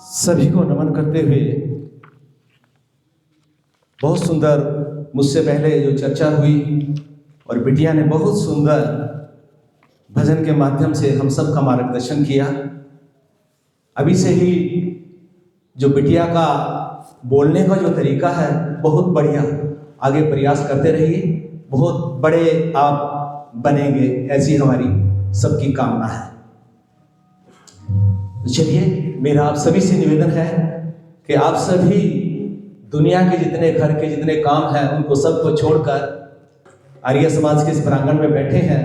सभी को नमन करते हुए बहुत सुंदर मुझसे पहले जो चर्चा हुई और बिटिया ने बहुत सुंदर भजन के माध्यम से हम सब का मार्गदर्शन किया। अभी से ही जो बिटिया का बोलने का जो तरीका है बहुत बढ़िया, आगे प्रयास करते रहिए, बहुत बड़े आप बनेंगे, ऐसी हमारी सबकी कामना है। तो चलिए, मेरा आप सभी से निवेदन है कि आप सभी दुनिया के जितने घर के जितने काम हैं उनको सबको छोड़कर आर्य समाज के इस प्रांगण में बैठे हैं,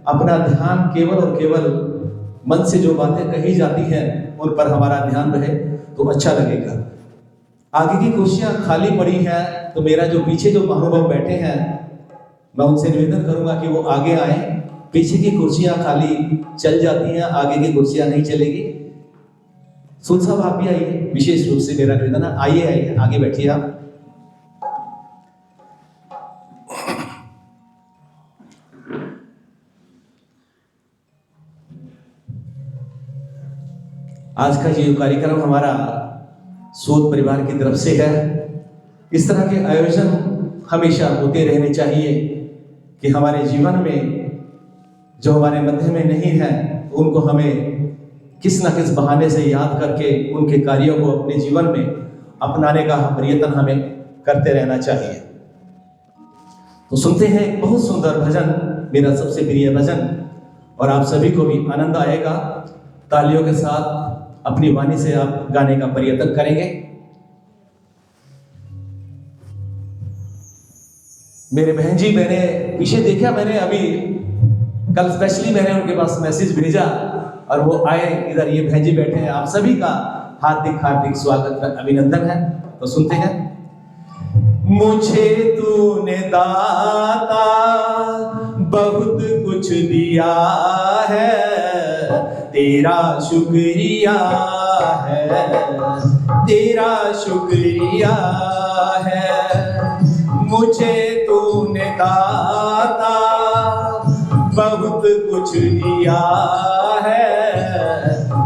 अपना ध्यान केवल और केवल मन से जो बातें कही जाती हैं उन पर हमारा ध्यान रहे तो अच्छा लगेगा। आगे की कुर्सियां खाली पड़ी हैं, तो मेरा जो पीछे जो महानुभाव बैठे हैं मैं उनसे निवेदन करूंगा कि वो आगे आए। पीछे की कुर्सियां खाली चल जाती हैं, आगे की कुर्सियां नहीं चलेगी। सुन साहब आप भी आइए, विशेष रूप से मेरा निवेदन है, आइए आइए आगे बैठिए आप। आज का ये कार्यक्रम हमारा सूद परिवार की तरफ से है। इस तरह के आयोजन हमेशा होते रहने चाहिए कि हमारे जीवन में जो हमारे मध्य में नहीं है उनको हमें किस न किस बहाने से याद करके उनके कार्यों को अपने जीवन में अपनाने का प्रयत्न हमें करते रहना चाहिए। तो सुनते हैं एक बहुत सुंदर भजन, मेरा सबसे प्रिय भजन, और आप सभी को भी आनंद आएगा। तालियों के साथ अपनी वाणी से आप गाने का प्रयत्न करेंगे। मेरे बहन जी, मैंने पीछे देखा, मैंने अभी कल स्पेशली मैंने उनके पास मैसेज भेजा और वो आए इधर। ये बहन जी बैठे हैं, आप सभी का हार्दिक हार्दिक स्वागत है, अभिनंदन है। तो सुनते हैं। मुझे तूने दाता बहुत कुछ दिया है, तेरा शुक्रिया है, तेरा शुक्रिया है। मुझे तूने दाता बहुत कुछ दिया है,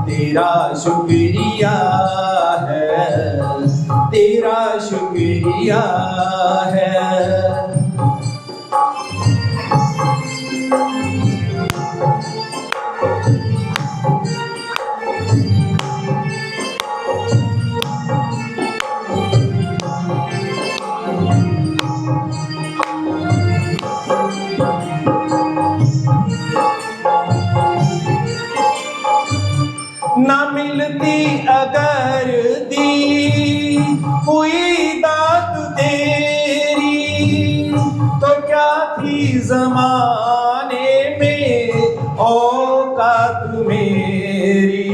तेरा शुक्रिया है, तेरा शुक्रिया है। ना मिलती अगर दी हुई दात तेरी, तो क्या थी ज़माने में औकात मेरी।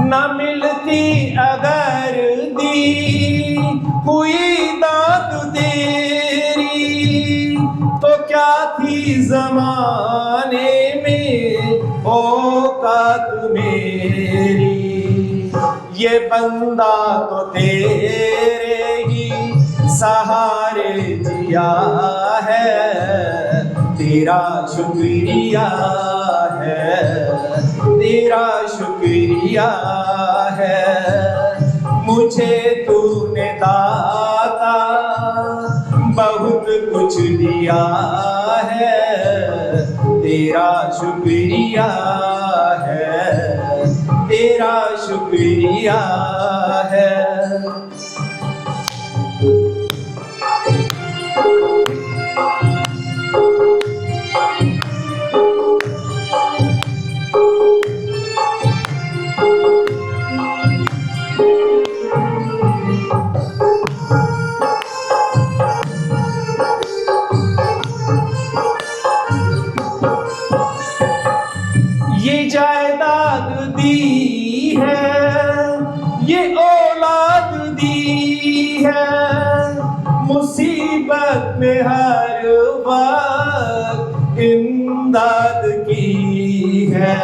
ना मिलती अगर दी हुई दात तेरी, तो क्या थी ज़माने में औकात मेरी। ये बंदा तो तेरे ही सहारे जिया है, तेरा शुक्रिया है, तेरा शुक्रिया है। मुझे तूने दाता बहुत कुछ दिया है, तेरा शुक्रिया है, तेरा शुक्रिया है। ये जायदाद दी है, ये औलाद दी है, मुसीबत में हर वक्त इमदाद की है।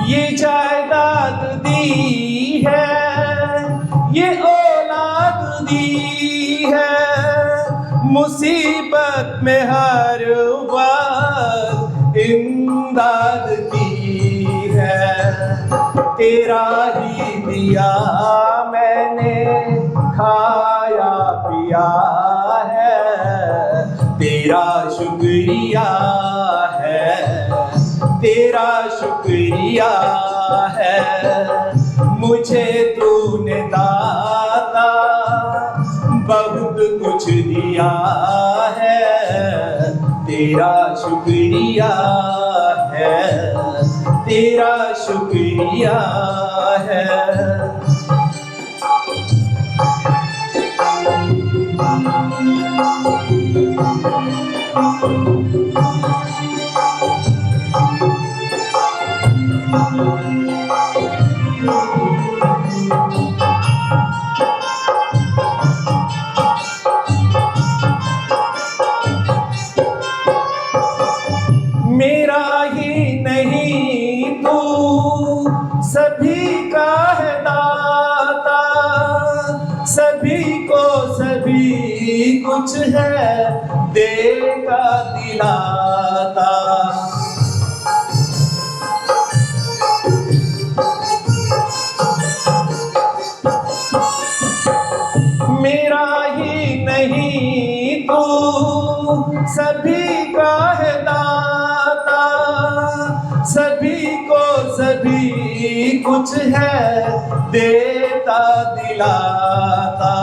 ये जायदाद दी मुसीबत में हर वक्त इमदाद की है। तेरा ही दिया मैंने खाया पिया है, तेरा शुक्रिया है, तेरा शुक्रिया है। मुझे तूने दाता बहुत कुछ दिया है, तेरा शुक्रिया है, तेरा शुक्रिया है। मेरा ही नहीं तू सभी का है दाता, सभी को सभी कुछ है देता दिलाता। मेरा ही नहीं तू सभी का है दाता, सभी को सभी कुछ है देता दिलाता।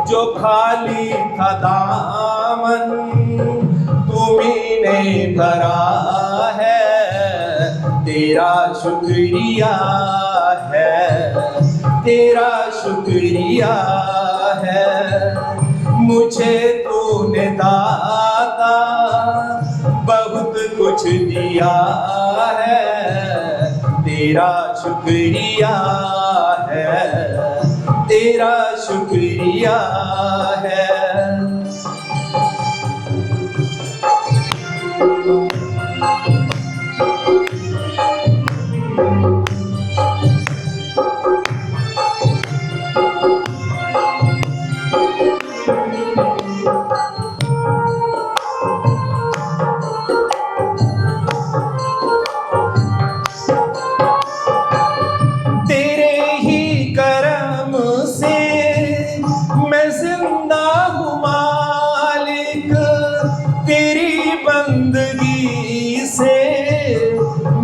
जो खाली था दामन तुम्ही ने भरा है, तेरा शुक्रिया है, तेरा शुक्रिया है। मुझे तूने दाता बहुत कुछ दिया है, तेरा शुक्रिया है, तेरा शुक्रिया है।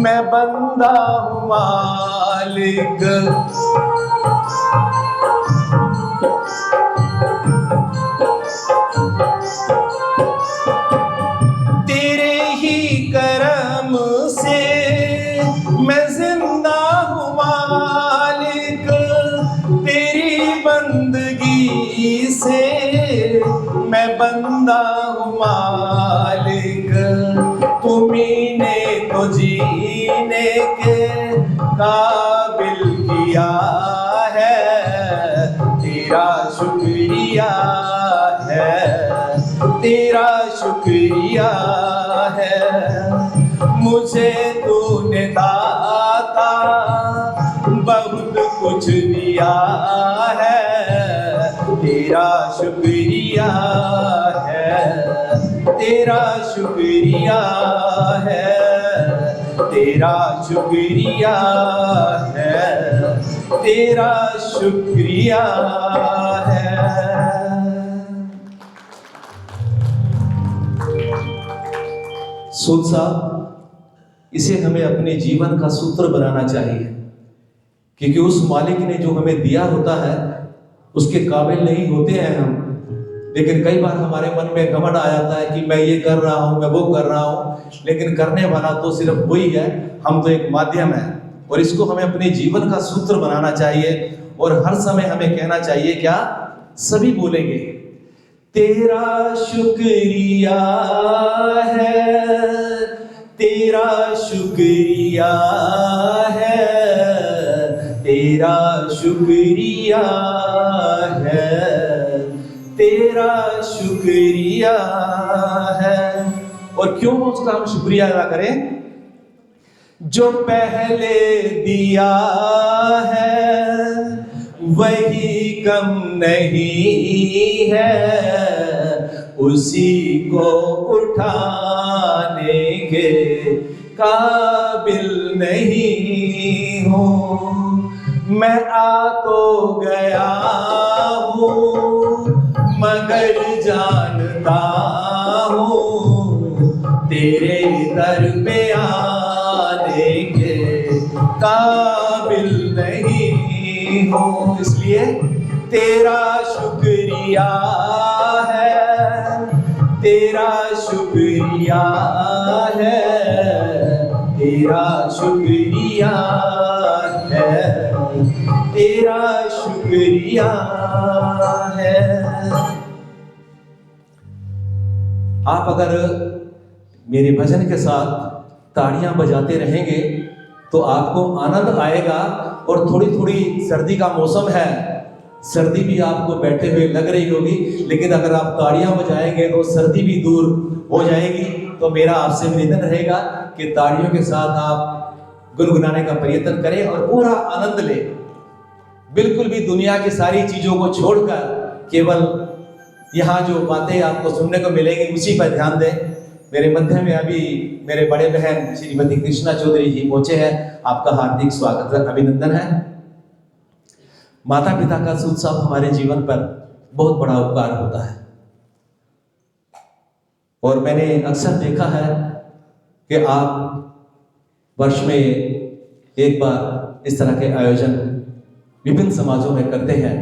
मैं बंदा हूँ मालिक, तेरे ही करम से मैं जिंदा हूँ मालिक, तेरी बंदगी से मैं बंदा हूँ मालिक। तुम्ही ने तो जीने के काबिल किया है, तेरा शुक्रिया है, तेरा शुक्रिया है। मुझे तूने दाता बहुत कुछ दिया है, तेरा शुक्रिया है, तेरा शुक्रिया है, तेरा शुक्रिया है, तेरा शुक्रिया है। सूद साहब, इसे हमें अपने जीवन का सूत्र बनाना चाहिए, क्योंकि उस मालिक ने जो हमें दिया होता है उसके काबिल नहीं होते हैं हम। लेकिन कई बार हमारे मन में घमंड आ जाता है कि मैं ये कर रहा हूँ, मैं वो कर रहा हूँ, लेकिन करने वाला तो सिर्फ वही है, हम तो एक माध्यम है। और इसको हमें अपने जीवन का सूत्र बनाना चाहिए और हर समय हमें कहना चाहिए, क्या सभी बोलेंगे, तेरा शुक्रिया है, तेरा शुक्रिया है, तेरा शुक्रिया है, तेरा शुक्रिया है। और क्यों उसका हम शुक्रिया अदा करें? जो पहले दिया है वही कम नहीं है, उसी को उठाने के काबिल नहीं हूँ। मैं आ तो गया हूँ मगर जानता हूँ तेरे दर पे आने के काबिल नहीं हूँ। इसलिए तेरा शुक्रिया है, तेरा शुक्रिया है, तेरा शुक्रिया है, तेरा शुक्रिया है। आप अगर मेरे भजन के साथ ताड़ियां बजाते रहेंगे तो आपको आनंद आएगा। और थोड़ी थोड़ी सर्दी का मौसम है, सर्दी भी आपको बैठे हुए लग रही होगी, लेकिन अगर आप ताड़ियां बजाएंगे तो सर्दी भी दूर हो जाएगी। तो मेरा आपसे निवेदन रहेगा कि ताड़ियों के साथ आप गुनगुनाने का प्रयत्न करें और पूरा आनंद लें। बिल्कुल भी दुनिया की सारी चीजों को छोड़कर केवल यहाँ जो बातें आपको सुनने को मिलेंगी उसी पर ध्यान दें। मेरे मध्य में अभी मेरे बड़े बहन श्रीमती कृष्णा चौधरी जी पहुंचे हैं। आपका हार्दिक स्वागत है, अभिनंदन है। माता पिता का शुभ उत्सव हमारे जीवन पर बहुत बड़ा उपकार होता है और मैंने अक्सर देखा है कि आप वर्ष में एक बार इस तरह के आयोजन विभिन्न समाजों में करते हैं।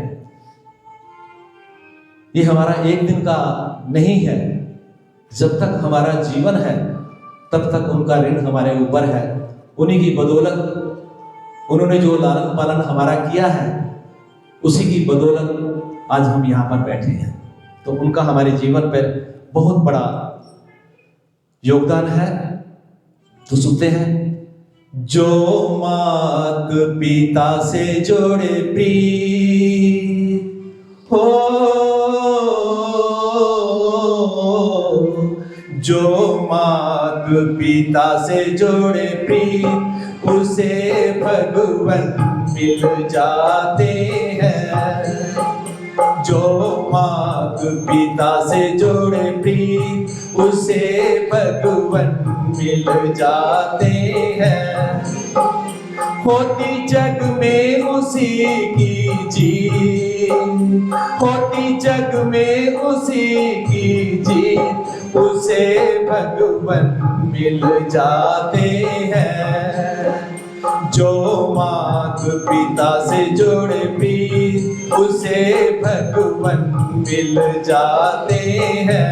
ये हमारा एक दिन का नहीं है, जब तक हमारा जीवन है तब तक उनका ऋण हमारे ऊपर है। उन्हीं की बदौलत उन्होंने जो लालन पालन हमारा किया है उसी की बदौलत आज हम यहाँ पर बैठे हैं। तो उनका हमारे जीवन पर बहुत बड़ा योगदान है। तो सुनते हैं। जो मात पिता से जोड़े प्रीत हो, जो मात पिता से जोड़े प्रीत उसे भगवन मिल जाते हैं। जो मात पिता से जोड़े प्रीत उसे भगवन मिल जाते हैं। होती जग में उसी की जीत, होती जग में उसी की जीत उसे भगवन मिल जाते हैं। जो मात पिता से जोड़े प्रीत उसे भगवन मिल जाते हैं।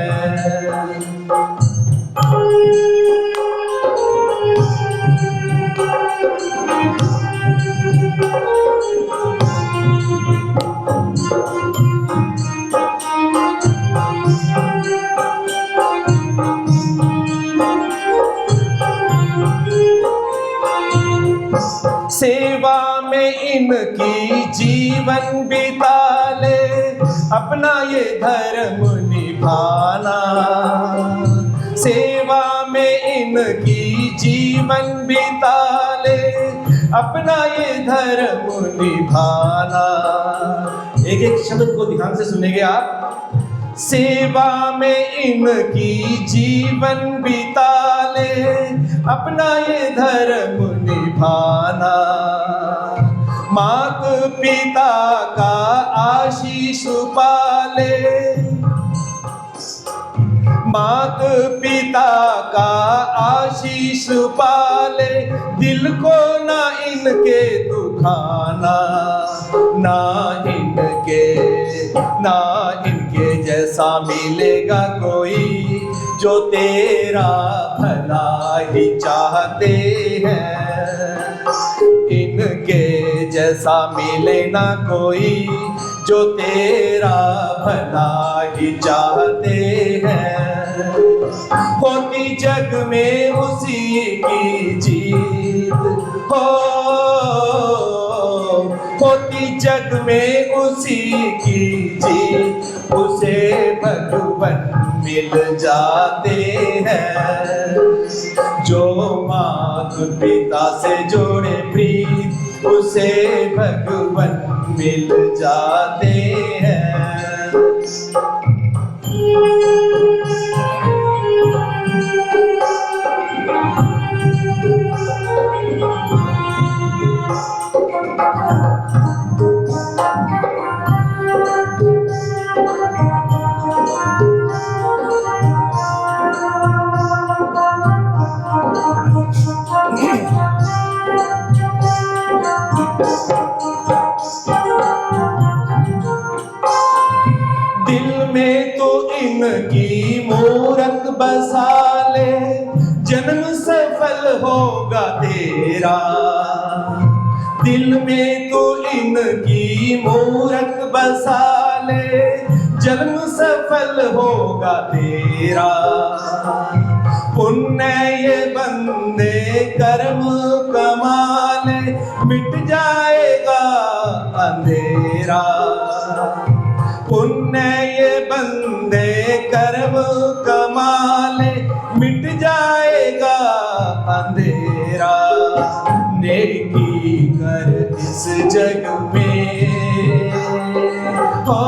सेवा में इनकी जीवन बिता ले, अपना ये धर्म निभाना। सेवा में इनकी जीवन बिता ले, अपना ये धर्म निभाना। एक एक शब्द को ध्यान से सुनेंगे आप। सेवा में इनकी जीवन बिता ले, अपना ये धर्म निभाना। मात पिता का आशीष पाले, मात पिता का आशीष पाले। दिल को ना इनके दुखाना, ना इनके जैसा मिलेगा कोई जो तेरा भला ही चाहते हैं। इनके जैसा मिले ना कोई जो तेरा भला ही चाहते हैं। होती जग में उसी की जीत हो, होती जग में उसी की जीत उसे भगवन मिल जाते हैं। जो मात पिता से जोड़े प्रीत उसे भगवन मिल जाते हैं। दिल में तो इनकी मूरत बसा ले, जन्म सफल होगा तेरा। दिल में तो इनकी मूरत बसा ले, जन्म सफल होगा तेरा। पुण्य ये बंदे कर्म कमाले, मिट जाएगा अंधेरा। पुण्य ये बंदे कर्म कमाले, मिट जाएगा अंधेरा। नेकी कर इस जग में, हो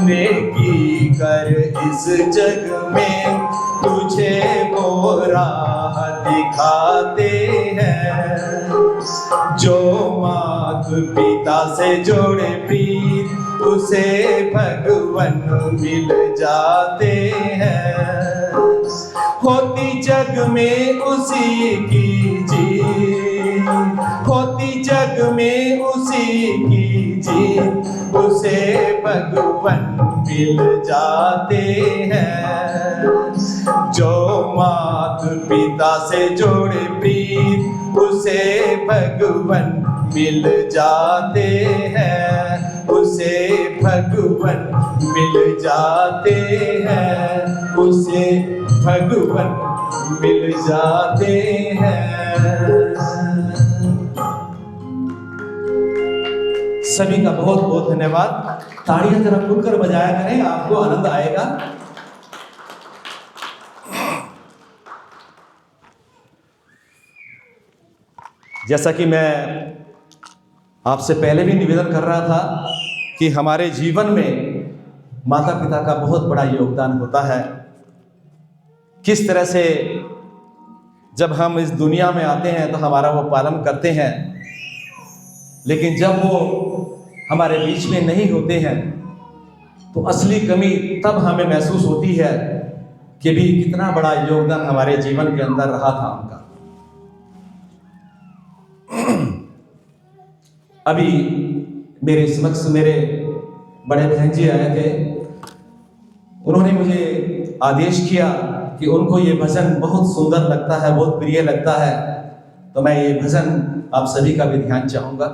नेकी कर इस जग में, तुझे वो राह दिखाते हैं। जो मात पिता से जोड़े प्रीत, उसे भगवन मिल जाते हैं। होती जग में उसी की जीत, होती जग में उसी की जीत, उसे भगवन मिल जाते हैं। जो मात पिता से जोड़े प्रीत, उसे भगवन मिल जाते हैं, उसे भगवन मिल जाते हैं, उसे भगवन मिल जाते हैं। सभी का बहुत बहुत धन्यवाद। ताड़ियां जरा खुलकर बजाया करें, आपको आनंद आएगा। जैसा कि मैं आपसे पहले भी निवेदन कर रहा था कि हमारे जीवन में माता पिता का बहुत बड़ा योगदान होता है। किस तरह से जब हम इस दुनिया में आते हैं तो हमारा वो पालन करते हैं, लेकिन जब वो हमारे बीच में नहीं होते हैं तो असली कमी तब हमें महसूस होती है कि भी कितना बड़ा योगदान हमारे जीवन के अंदर रहा था उनका। अभी मेरे समक्ष मेरे बड़े बहन जी आए थे। उन्होंने मुझे आदेश किया कि उनको ये भजन बहुत सुंदर लगता है, बहुत प्रिय लगता है, तो मैं ये भजन आप सभी का भी ध्यान चाहूंगा।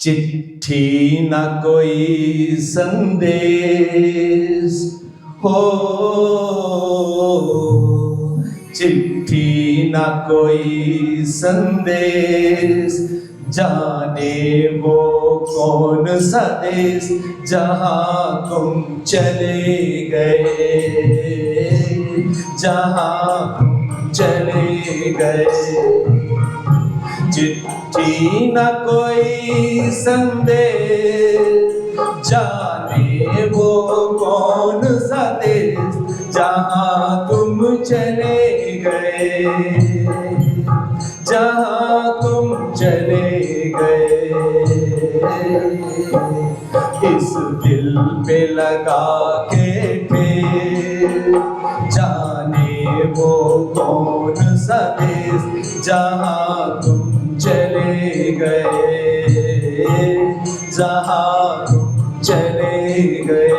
चिट्ठी न कोई संदेश हो, चिट्ठी न कोई संदेश, जाने वो कौन सा देश जहां तुम चले गए, जहां तुम चले गए। चिट्ठी न कोई संदेश, जाने वो कौन सा देश जहां तुम चले गए, जहां तुम चले गए। इस दिल पे लगा के ठेर, जाने वो कौन सा देश जहां तुम चले गए, जहां तुम चले गए।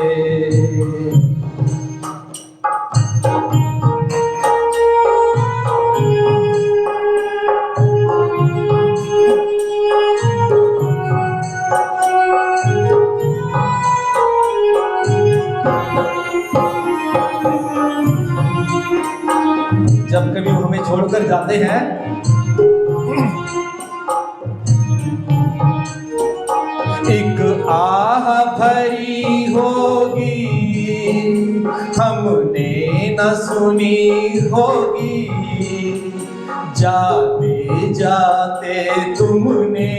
जब कभी वो हमें छोड़कर जाते हैं एक आह भरी होगी, हमने न सुनी होगी, जाते जाते तुमने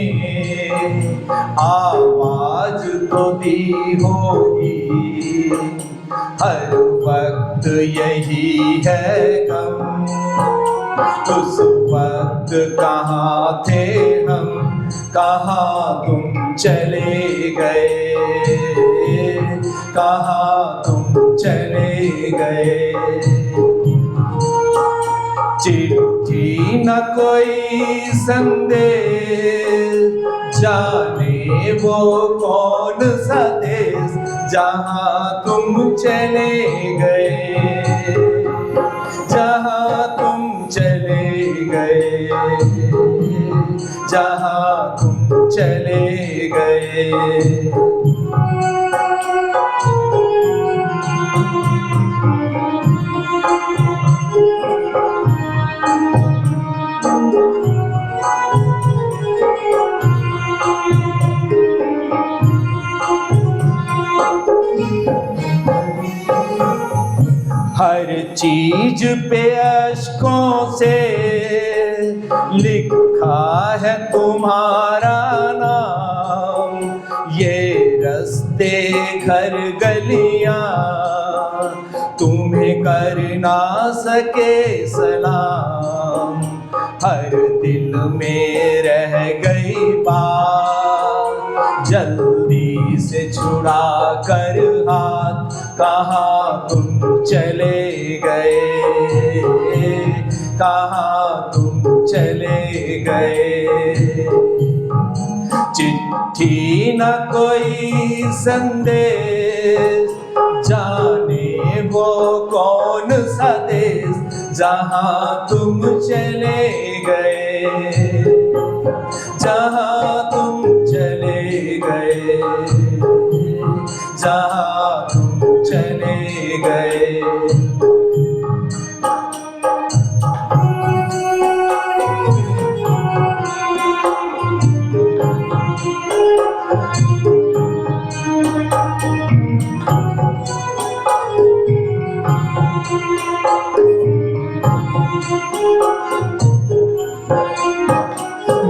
आवाज तो दी होगी। हर वक्त यही है गम, उस वक्त वक्त कहाँ थे हम, कहाँ तुम चले गए, कहाँ तुम चले गए। चिट्ठी न कोई संदेश, जाने वो कौन सा देश जहाँ तुम चले गए, जहाँ तुम चले गए, जहाँ तुम चले गए। हर चीज पे अश्कों से लिखा है तुम्हारा नाम, ये रास्ते घर गलियां तुम्हें कर ना सके सलाम। हर दिल में रह गई बात, जल्दी से छुड़ा कर हाथ, कहाँ तुम चले गए, कहाँ तुम चले गए। चिट्ठी न कोई संदेश, जाने वो कौन सा देश जहाँ तुम चले गए, जहाँ तुम चले गए, जहाँ तुम चले गए।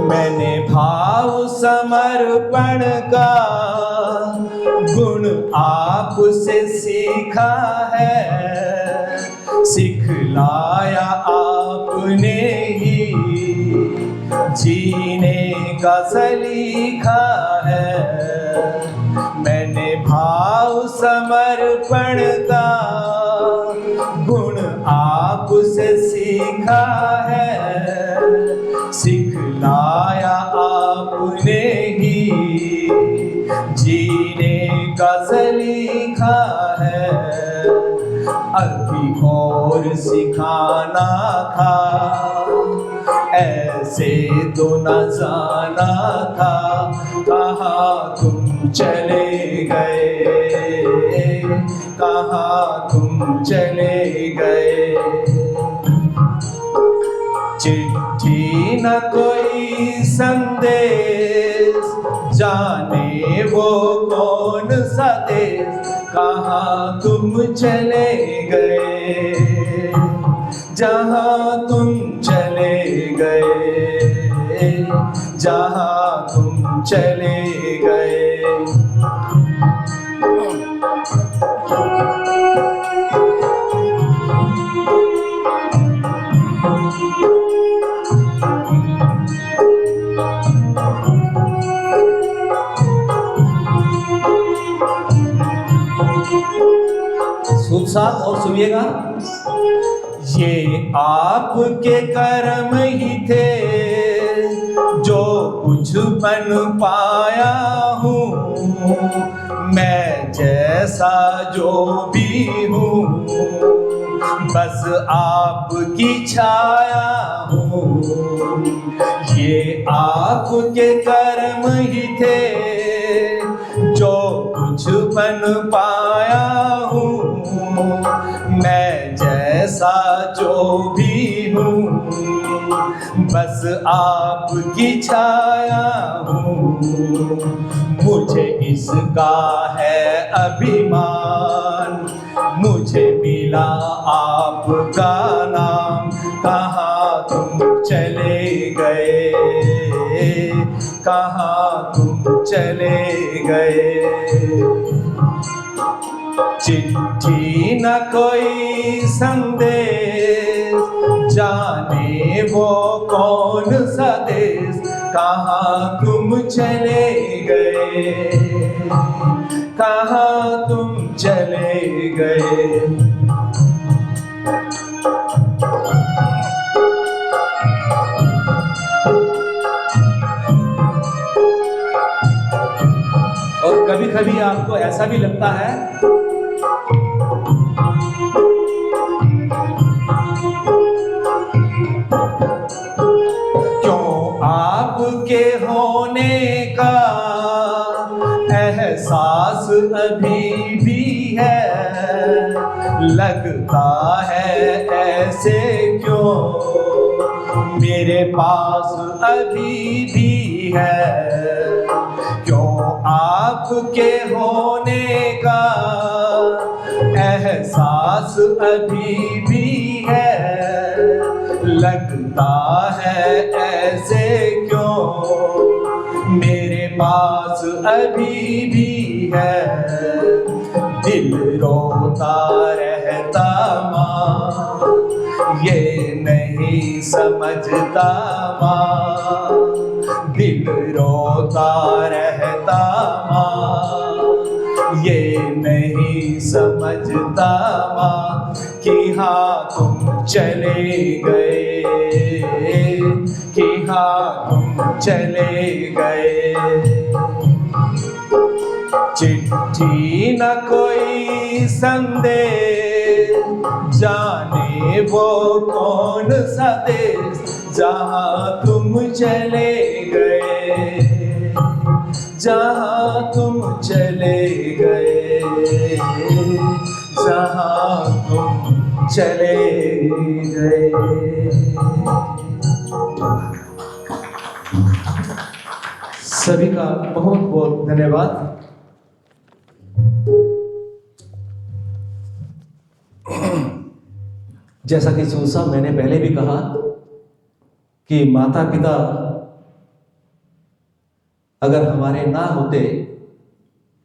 मैंने भाव समर्पण का गुण आपसे सीखा है, सिखलाया आपने ही जीने का सलीका है। मैंने भाव समर्पण का गुण आपसे सीखा है, सिखलाया आपने ही जीने का सलीका है। अभी और सिखाना था, ऐसे तो न जाना था, कहाँ तुम चले गए, कहाँ तुम चले गए। चिट्ठी न कोई संदेश, जाने वो कौन सा देश, कहाँ तुम चले गए, जहाँ तुम चले गए, जहाँ तुम चले गए। साथ और सुनिएगा, ये आपके कर्म ही थे जो कुछ बन पाया हूँ, मैं जैसा जो भी हूँ बस आपकी छाया हूँ। ये आपके कर्म ही थे जो कुछ बन पाया हूँ, मैं जैसा जो भी हूँ बस आपकी छाया हूँ। मुझे इसका है अभिमान, मुझे मिला आपका नाम, कहाँ तुम चले गए, कहाँ तुम चले गए। चिट्ठी न कोई संदेश, जाने वो कौन सा देश, कहाँ तुम चले गए, कहाँ तुम चले गए। और कभी कभी आपको ऐसा भी लगता है क्यों आपके होने का एहसास अभी भी है, लगता है ऐसे क्यों मेरे पास अभी भी है, क्यों आपके होने का एहसास अभी भी है, लगता है ऐसे क्यों मेरे पास अभी भी है। दिल रोता रहता माँ, ये नहीं समझता माँ, दिल रोता रहता माँ, ये नहीं समझता माँ कि हाँ तुम चले गए, कि हाँ तुम चले गए। चिट्ठी न कोई संदेश, जाने वो कौन सा देश, जहाँ तुम चले गए, जहाँ तुम चले गए, जहाँ तुम चले गए। सभी का बहुत बहुत धन्यवाद। जैसा कि सूसा मैंने पहले भी कहा कि माता पिता अगर हमारे ना होते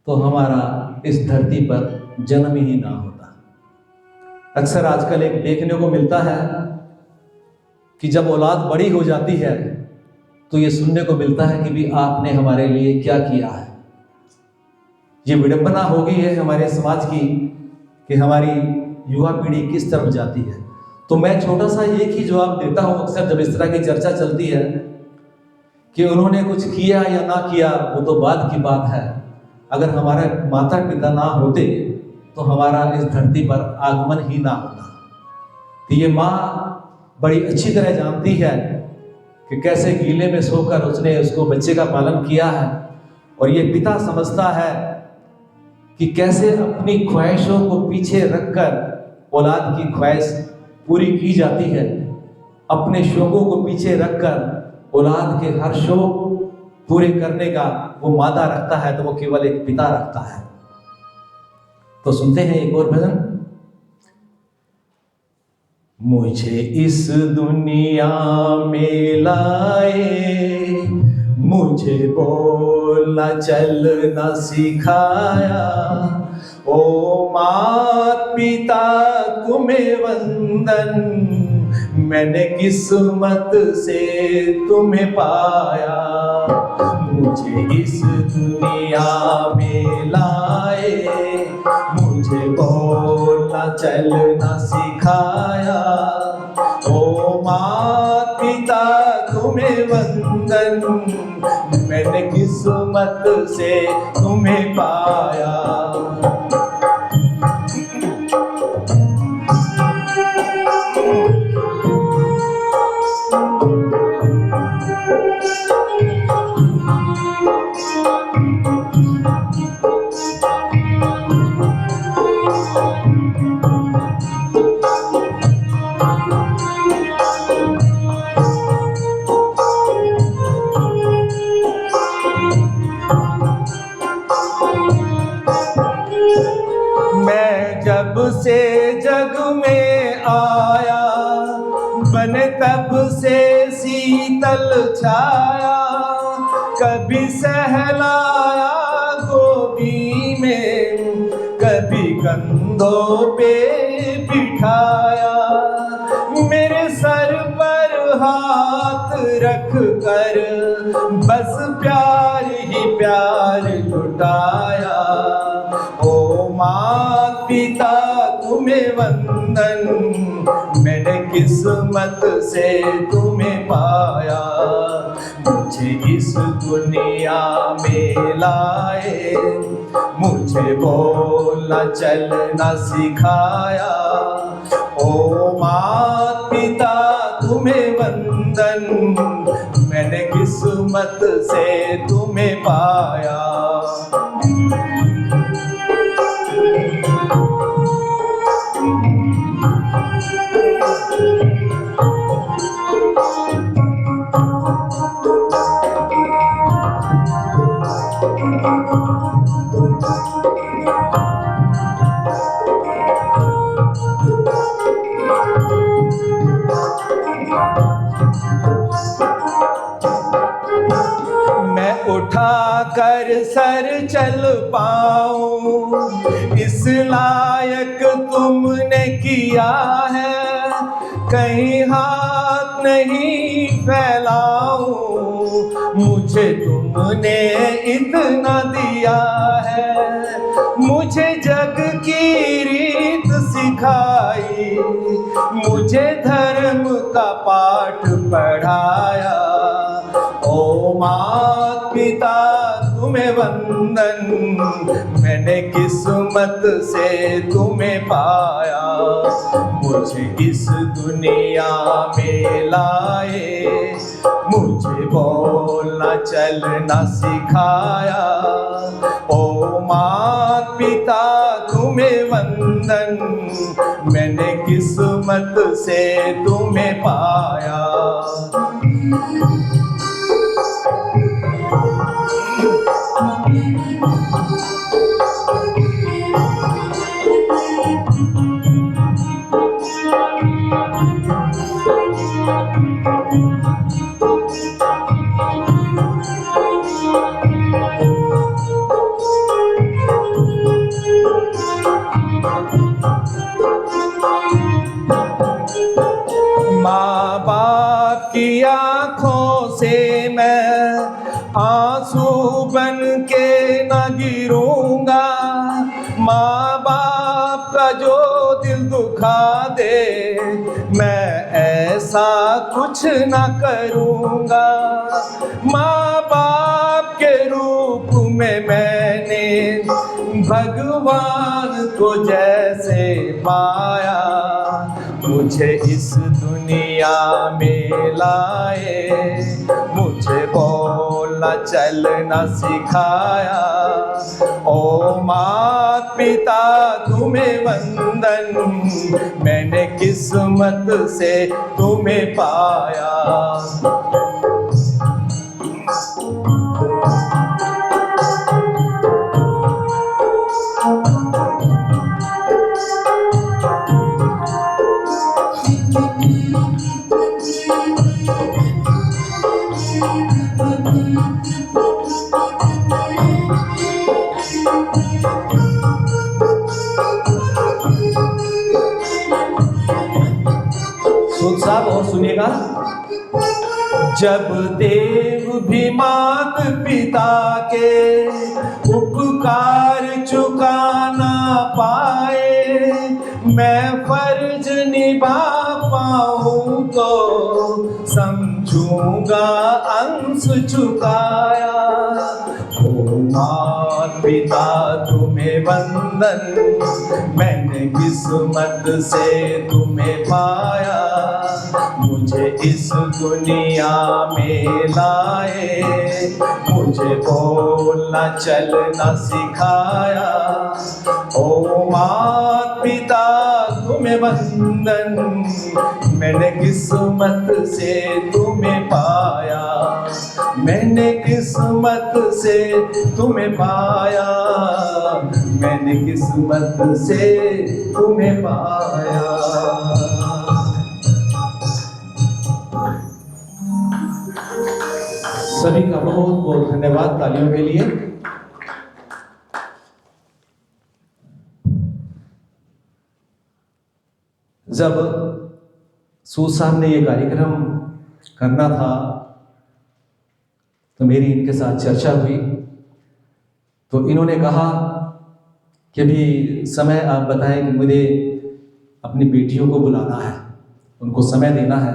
तो हमारा इस धरती पर जन्म ही ना होता। अक्सर आजकल एक देखने को मिलता है कि जब औलाद बड़ी हो जाती है तो ये सुनने को मिलता है कि भी आपने हमारे लिए क्या किया है। ये विडंबना हो गई है हमारे समाज की कि हमारी युवा पीढ़ी किस तरफ जाती है। तो मैं छोटा सा एक ही जवाब देता हूं अक्सर जब इस तरह की चर्चा चलती है कि उन्होंने कुछ किया या ना किया वो तो बाद की बात है। अगर हमारे माता पिता ना होते तो हमारा इस धरती पर आगमन ही ना होता। तो ये माँ बड़ी अच्छी तरह जानती है कि कैसे गीले में सोकर उसने उसको बच्चे का पालन किया है, और ये पिता समझता है कि कैसे अपनी ख्वाहिशों को पीछे रखकर औलाद की ख्वाहिश पूरी की जाती है। अपने शौकों को पीछे रखकर औलाद के हर शौक पूरे करने का वो मादा रखता है तो वो केवल एक पिता रखता है। तो सुनते हैं एक और भजन। मुझे इस दुनिया में लाए, मुझे बोलना चलना सिखाया, ओ मात पिता तुम्हें वंदन, मैंने किस्मत से तुम्हें पाया। मुझे इस दुनिया में लाए, मुझे बोलना चलना सिखाया, ओ मात पिता तुम्हें वंदन, मैंने किस्मत से तुम्हें पाया। जब से जग में आया, बने तब से शीतल छाया, कभी सहलाया गोदी में, कभी कंधों पे बिठाया, मेरे सर हाथ रख कर बस प्यार ही प्यार लुटाया। ओ माँ पिता तुम्हें वंदन, मैंने किस्मत से तुम्हें पाया। मुझे इस दुनिया में लाए, मुझे बोलना चलना सिखाया। ओ माँ पिता तुम्हें वंदन, मैंने किस्मत से तुम्हें पाया। मैं उठा कर सर चल पाऊं, इस लायक तुमने किया है। कहीं हाथ नहीं फैलाऊं, मुझे तुमने इतना दिया है। मुझे जग की रीत सिखाई, मुझे धर्म का पाठ पढ़ाया। ओ माँ पिता तुम्हें वंदन, मैंने किस्मत से तुम्हें पाया। मुझे इस दुनिया में लाए, मुझे बोलना चलना सिखाया। ओ माँ पिता तुम्हें वंदन, मैंने किस्मत से तुम्हें पाया। माँ बाप की आँखों से मैं आंसू बन के न गिरूंगा। माँ बाप का जो दिल दुखा दे, मैं ऐसा कुछ न करूँगा। माँ बाप के रूप में मैंने भगवान को जैसे पाया। मुझे इस दुनिया में लाए, मुझे बोलना चलना सिखाया। ओ माँ पिता तुम्हें वंदन, मैंने किस्मत से तुम्हें पाया। सूद साहब और सुनिएगा। जब देव भी मात पिता के उपकार चुका ना पाए, मैं फर्ज निभा पाऊं तो समझूंगा अंश चुकाया। ओ मात पिता तुम्हें वंदन, मैंने किस्मत से तुम्हें पाया। मुझे इस दुनिया में लाए, मुझे बोलना चलना सिखाया। ओ मात पिता तुम्हें वंदन, मैंने किस्मत से तुम्हें पाया। मैंने किस्मत से तुम्हें पाया, मैंने किस्मत से तुम्हें पाया। सभी का बहुत बहुत धन्यवाद तालियों के लिए। जब सूद साहब ने ये कार्यक्रम करना था, तो मेरी इनके साथ चर्चा हुई। तो इन्होंने कहा कि अभी समय आप बताएं कि मुझे अपनी बेटियों को बुलाना है, उनको समय देना है।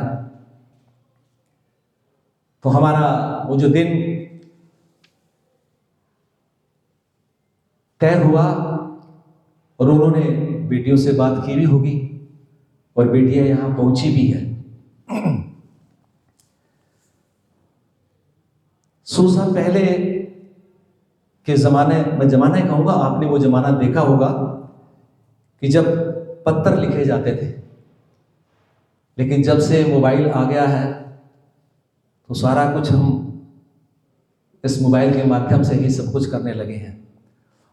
तो हमारा वो जो दिन तय हुआ और उन्होंने बेटियों से बात की भी होगी और बेटियां यहां पहुंची भी है। 100 साल पहले के ज़माने में, ज़माना ही कहूँगा, आपने वो ज़माना देखा होगा कि जब पत्र लिखे जाते थे, लेकिन जब से मोबाइल आ गया है तो सारा कुछ हम इस मोबाइल के माध्यम से ही सब कुछ करने लगे हैं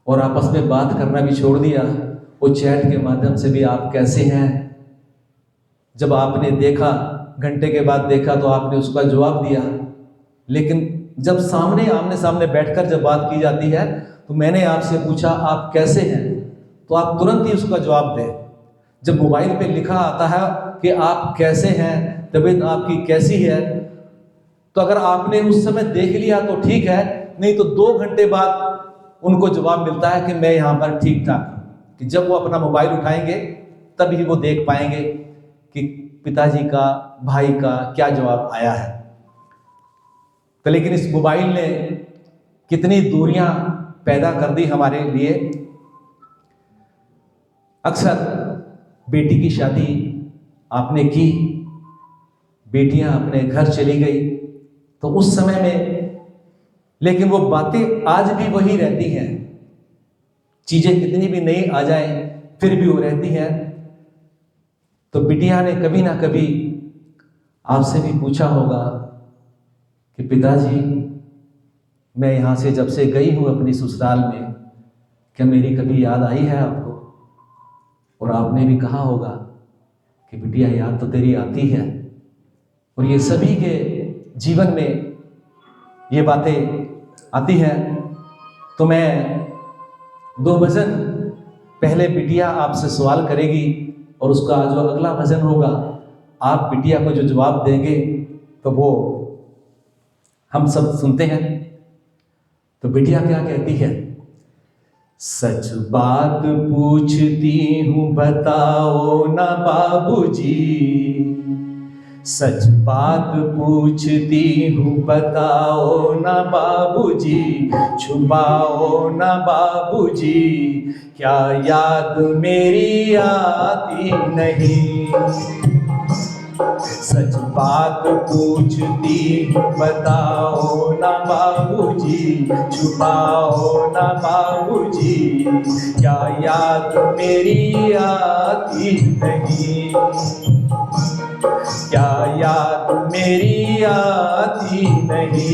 और आपस में बात करना भी छोड़ दिया। वो चैट के माध्यम से भी आप कैसे हैं, जब आपने देखा, घंटे के बाद देखा तो आपने उसका जवाब दिया, लेकिन जब सामने आमने सामने बैठकर जब बात की जाती है तो मैंने आपसे पूछा आप कैसे हैं, तो आप तुरंत ही उसका जवाब दें। जब मोबाइल पे लिखा आता है कि आप कैसे हैं, तबीयत आपकी कैसी है, तो अगर आपने उस समय देख लिया तो ठीक है, नहीं तो 2 घंटे बाद उनको जवाब मिलता है कि मैं यहाँ पर ठीक ठाक हूँ। कि जब वो अपना मोबाइल उठाएंगे तभी वो देख पाएंगे कि पिताजी का, भाई का क्या जवाब आया है। तो लेकिन इस मोबाइल ने कितनी दूरियां पैदा कर दी हमारे लिए। अक्सर बेटी की शादी आपने की, बेटियां अपने घर चली गई, तो उस समय में, लेकिन वो बातें आज भी वही रहती हैं। चीजें कितनी भी नई आ जाएं फिर भी वो रहती हैं। तो बिटिया ने कभी ना कभी आपसे भी पूछा होगा कि पिताजी, मैं यहाँ से जब से गई हूँ अपनी ससुराल में, क्या मेरी कभी याद आई है आपको? और आपने भी कहा होगा कि बिटिया याद तो तेरी आती है। और ये सभी के जीवन में ये बातें आती हैं। तो मैं 2 भजन पहले बिटिया आपसे सवाल करेगी और उसका जो अगला भजन होगा आप बिटिया को जो जवाब देंगे तो वो हम सब सुनते हैं। तो बिटिया क्या कहती है? सच बात पूछती हूँ बताओ ना बाबूजी, सच बात पूछती हूँ बताओ ना बाबूजी, छुपाओ ना बाबूजी, क्या याद मेरी आती नहीं? सच बात पूछती हूँ बताओ ना बाबूजी, छुपाओ ना बाबूजी, क्या याद मेरी आती नहीं? क्या याद मेरी आती नहीं?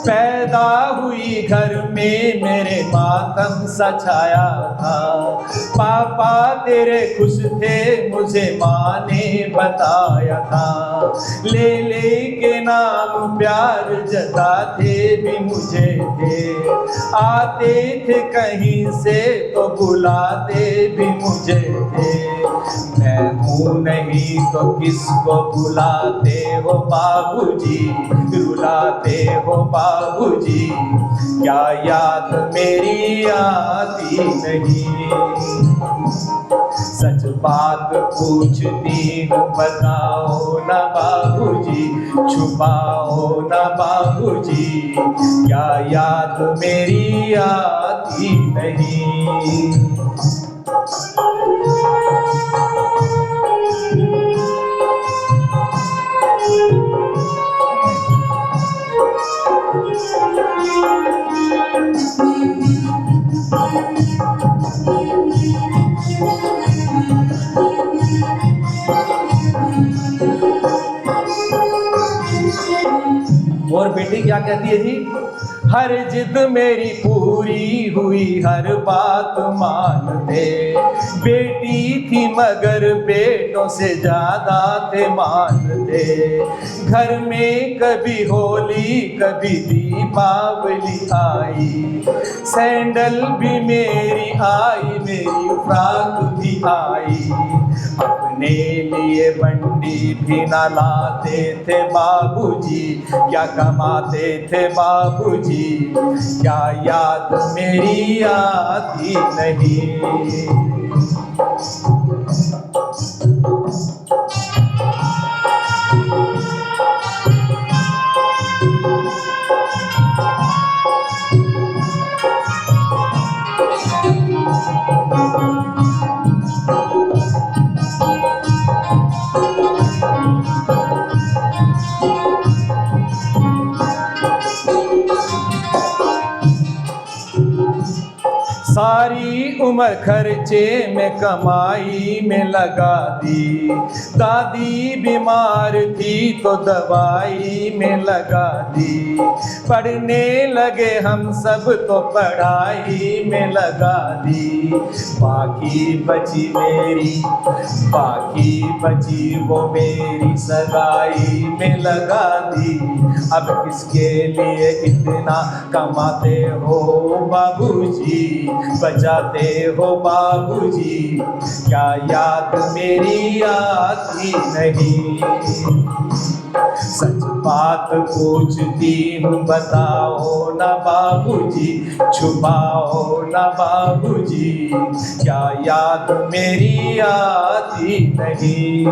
पैदा हुई घर में मेरे मातम सा छाया था, पापा तेरे खुश थे मुझे माँ ने बताया था, ले ले के नाम प्यार जताते भी मुझे थे, आते थे कहीं से तो बुलाते भी मुझे थे, मैं हूँ नहीं तो किसको बुलाते हो बाबूजी, रुलाते हो बाबूजी, क्या याद मेरी आती नहीं? सच बात पूछती हूँ बताओ ना बाबूजी, छुपाओ ना बाबूजी, क्या याद मेरी आती नहीं? और बेटी क्या कहती है जी? हर जिद मेरी पूरी हुई, हर बात मानते। बेटी थी मगर बेटों से ज्यादा थे मानते। घर में कभी होली कभी दीपावली आई, सैंडल भी मेरी आई, मेरी फ्रॉक भी आई। अपने लिए बंडी भी ना लाते थे बाबूजी, क्या कमाते थे बाबूजी, क्या याद मेरी आती नहीं। सारी उम्र खर्चे में कमाई में लगा दी, दादी बीमार थी तो दवाई में लगा दी। पढ़ने लगे हम सब तो पढ़ाई में लगा दी। बाकी बची वो मेरी सगाई में लगा दी। अब किसके लिए इतना कमाते हो बाबूजी, बचाते हो बाबूजी, क्या याद मेरी आती नहीं। सच बात पूछती हूँ बताओ ना बाबूजी, छुपाओ ना बाबूजी, क्या याद मेरी आती नहीं।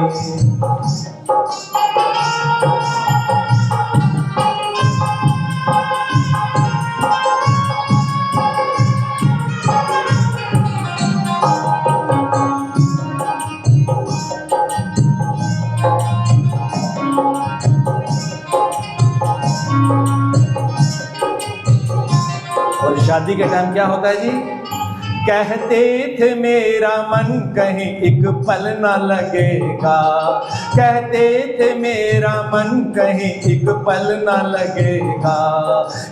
और शादी के टाइम क्या होता है जी, कहते थे मेरा मन कहीं एक पल ना लगेगा, कहते थे मेरा मन कहीं एक पल ना लगेगा।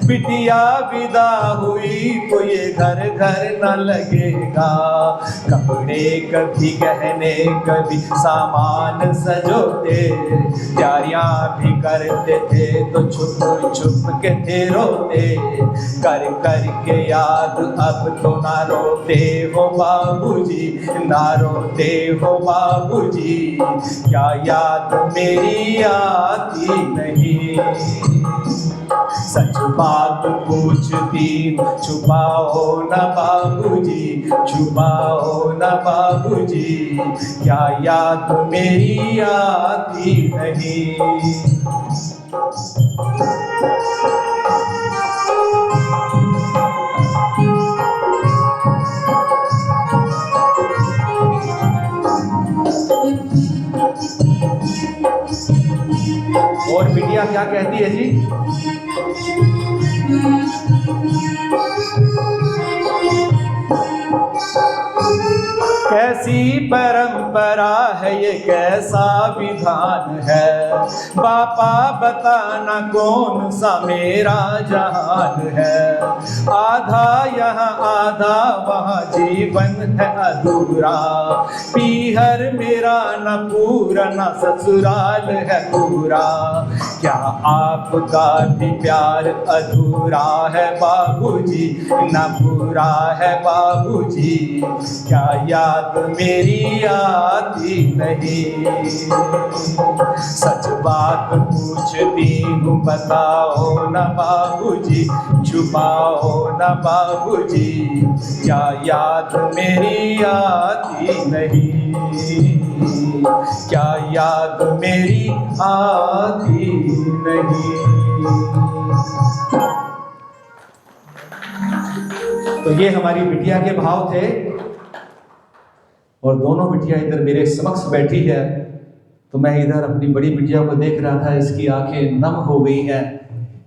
बिटिया विदा हुई तो ये घर घर ना लगेगा। कपड़े कभी गहने कभी सामान सजोते, तैयारियां भी करते थे तो छुप छुप के थे रोते। कर कर के याद अब तो ना रोते हो बाबूजी, ना रोते हो बाबूजी, क्या याद मेरी आती नहीं। सच बात पूछती छुपाओ ना बाबूजी, छुपाओ ना बाबूजी, क्या याद मेरी आती नहीं। और बिटिया क्या कहती है जी, कैसी परंपरा है ये, कैसा विधान है। बापा बताना कौन सा मेरा जहान है। आधा यहाँ आधा वहाँ जीवन है अधूरा। पीहर मेरा न पूरा न ससुराल है पूरा। क्या आपका भी प्यार अधूरा है बाबूजी, न पूरा है बाबूजी, क्या याद मेरी आती नहीं। सच बात पूछती हूँ बताओ ना बाबूजी, छुपाओ ना बाबूजी, क्या याद मेरी आती नहीं, क्या याद मेरी आती नहीं। तो ये हमारी बिटिया के भाव थे। और दोनों बिटिया इधर मेरे समक्ष बैठी है, तो मैं इधर अपनी बड़ी बिटिया को देख रहा था, इसकी आंखें नम हो गई हैं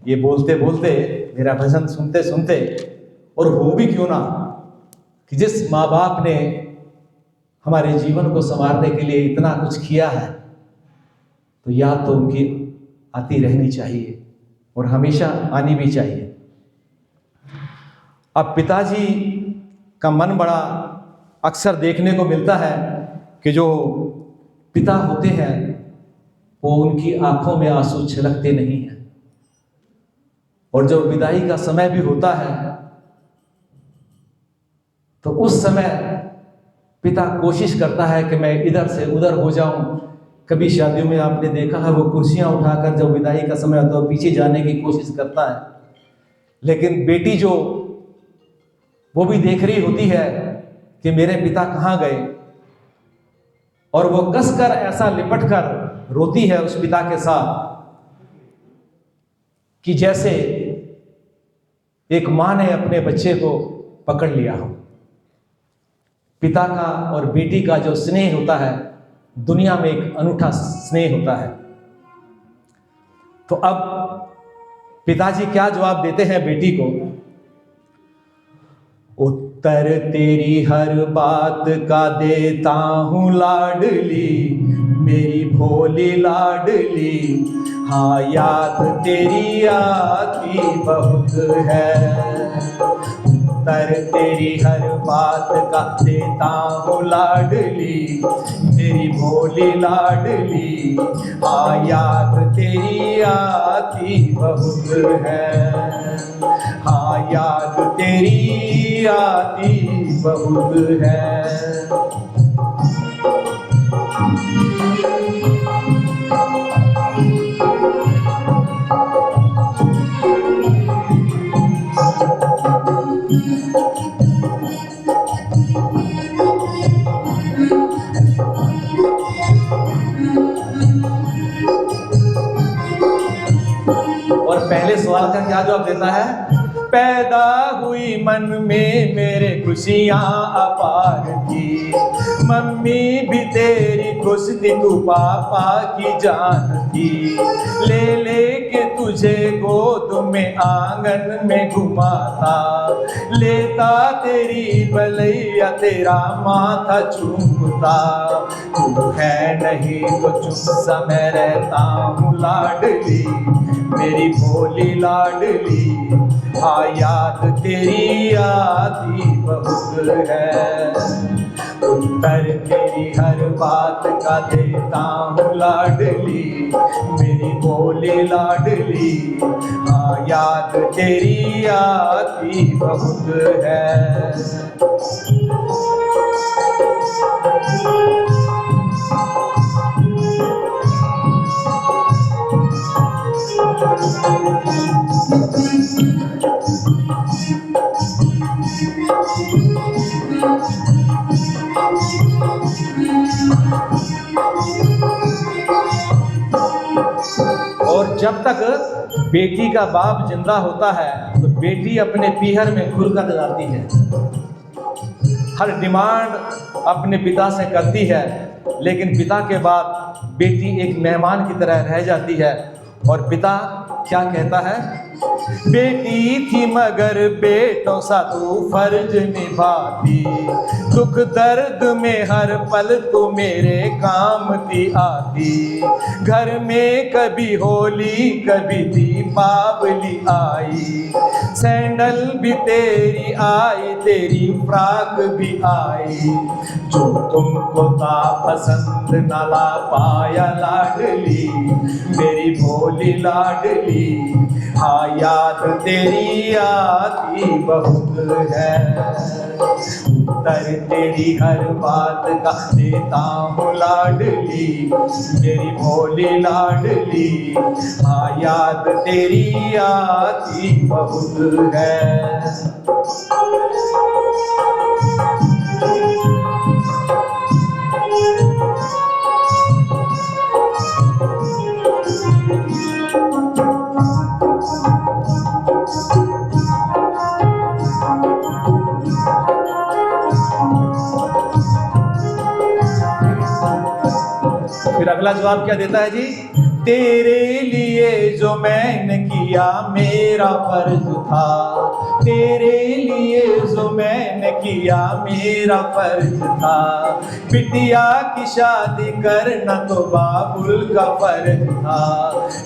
ये बोलते बोलते, मेरा भजन सुनते सुनते। और हो भी क्यों ना कि जिस माँ बाप ने हमारे जीवन को संवारने के लिए इतना कुछ किया है, तो याद तो उनकी आती रहनी चाहिए और हमेशा आनी भी चाहिए। अब पिताजी का मन बड़ा अक्सर देखने को मिलता है कि जो पिता होते हैं वो उनकी आंखों में आंसू छलकते नहीं हैं, और जब विदाई का समय भी होता है तो उस समय पिता कोशिश करता है कि मैं इधर से उधर हो जाऊं। कभी शादियों में आपने देखा है वो कुर्सियां उठाकर जब विदाई का समय होता है पीछे जाने की कोशिश करता है, लेकिन बेटी जो वो भी देख रही होती है कि मेरे पिता कहाँ गए, और वो कसकर ऐसा लिपट कर रोती है उस पिता के साथ कि जैसे एक मां ने अपने बच्चे को पकड़ लिया हो। पिता का और बेटी का जो स्नेह होता है दुनिया में एक अनूठा स्नेह होता है। तो अब पिताजी क्या जवाब देते हैं बेटी को? उत्तर तेरी हर बात का देता हूँ लाडली, मेरी भोली लाडली, हाँ याद तेरी आती बहुत है। उत्तर तेरी हर बात का देता हूँ लाडली, मेरी भोली लाडली, हाँ याद तेरी आती बहुत है, हाँ याद तेरी आती बहुत है। और पहले सवाल का क्या जवाब देता है? पैदा हुई मन में मेरे खुशियां अपार की, मम्मी भी तेरी खुश थी, तू पापा की जान की, ले ले के तुझे गोद में आंगन में घुमाता, लेता तेरी बलैया तेरा माथा चूमता, तू है नहीं तो चुप सा मैं रहता हूँ लाडली, मेरी भोली लाडली, हाँ याद तेरी आती बहुत है। उत्तर तेरी हर बात का देता हूँ लाडली, मेरी भोली लाडली, हाँ याद तेरी आती बहुत है। और जब तक बेटी का बाप जिंदा होता है तो बेटी अपने पीहर में खुरकर जाती है, हर डिमांड अपने पिता से करती है, लेकिन पिता के बाद बेटी एक मेहमान की तरह रह जाती है। और पिता क्या कहता है? बेटी थी मगर बेटों सा तू फर्ज निभाती, दुख दर्द में हर पल तू मेरे काम थी आती, घर में कभी होली कभी दीपावली आई, सैंडल भी तेरी आई तेरी फ्राक भी आई, जो तुमको था पसंद न ला पाया लाडली, मेरी भोली लाडली, हाँ याद तेरी आती बहुत है। उत्तर तेरी हर बात का देता हूँ लाडली, मेरी भोली लाडली, हाँ याद तेरी आती बहुत है। फिर अगला जवाब क्या देता है जी? तेरे लिए जो मैंने किया मेरा फर्ज था, तेरे लिए जो मैंने किया मेरा फर्ज था, बिटिया की शादी करना तो बाबुल का फर्ज था,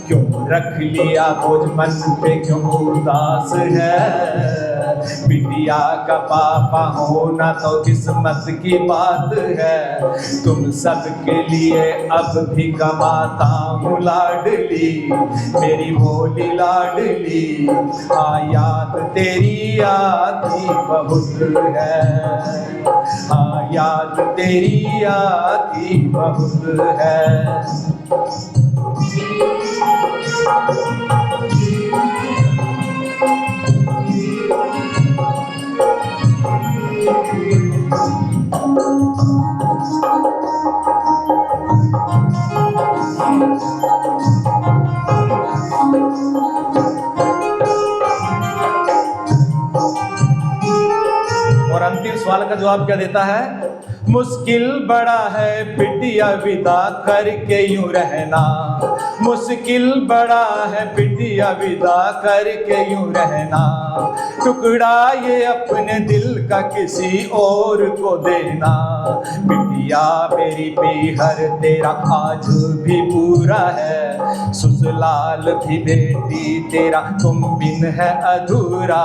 क्यों रख लिया बोझ मन पे क्यों उदास है, बिटिया का पापा होना तो किस्मत की बात है। तुम सबके लिए अब भी कमाता हूँ लाडली, मेरी भोली लाडली। हाँ याद तेरी आती बहुत है, हाँ याद तेरी आती बहुत है। और अंतिम सवाल का जवाब क्या देता है? मुश्किल बड़ा है बिटिया विदा करके यूं रहना, मुश्किल बड़ा है बिटिया विदा करके यूं रहना। टुकड़ा ये अपने दिल का किसी और को देना। बिटिया मेरी पीहर तेरा आज भी पूरा है, ससुराल भी बेटी तेरा तुम बिन है अधूरा।